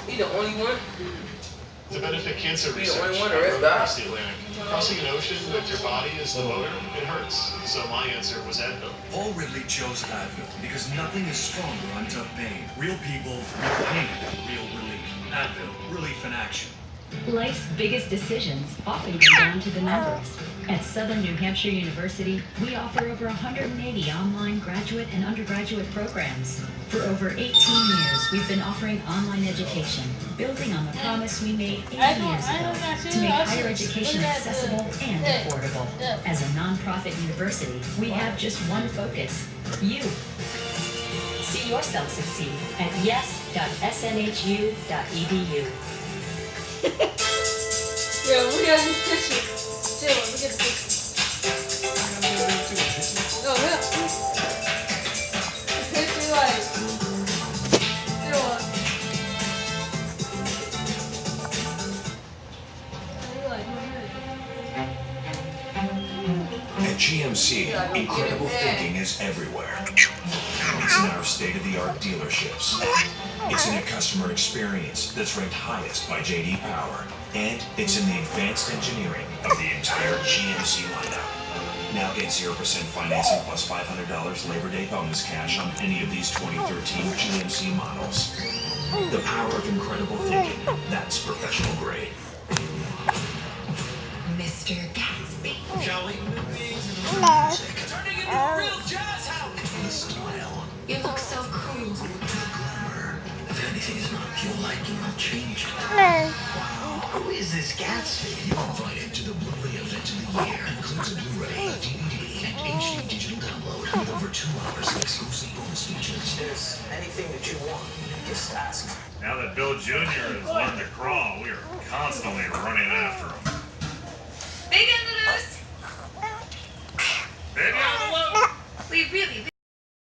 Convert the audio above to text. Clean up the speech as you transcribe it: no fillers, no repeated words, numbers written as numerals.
He the only one. To benefit cancer He the only research, one. The I rest rowed die. across the Atlantic. Crossing an ocean with your body as the motor, it hurts. So my answer was Advil. Paul Ridley chose Advil because nothing is stronger on tough pain. Real people, real pain, real relief. Advil, relief in action. Life's biggest decisions often come down to the numbers. At Southern New Hampshire University, we offer over 180 online graduate and undergraduate programs. For over 18 years, we've been offering online education, building on the promise we made 80 years ago to make higher education accessible and affordable. As a nonprofit university, we have just one focus: you. See yourself succeed at yes.snhu.edu. Yeah, we got this picture. Chill, look at the picture. No, look. The picture like, chill. At GMC, incredible thinking is everywhere. It's in our state-of-the-art dealerships. It's in a customer experience that's ranked highest by J.D. Power. And it's in the advanced engineering of the entire GMC lineup. Now get 0% financing plus $500 Labor Day bonus cash on any of these 2013 GMC models. The power of incredible thinking. That's professional grade. Mr. Gatsby. Shall we? Turning into a real jazz house. The style, You look so cool. the glamour. If anything's not to your liking, I'll change it. Wow, who is this Gatsby? You're invited to the Blu-ray event of the year. Includes a Blu-ray, a DVD, and HD digital download with over 2 hours of exclusive bonus features. There's anything that you want, just ask. Now that Bill Jr. has learned to crawl, we are constantly running after him.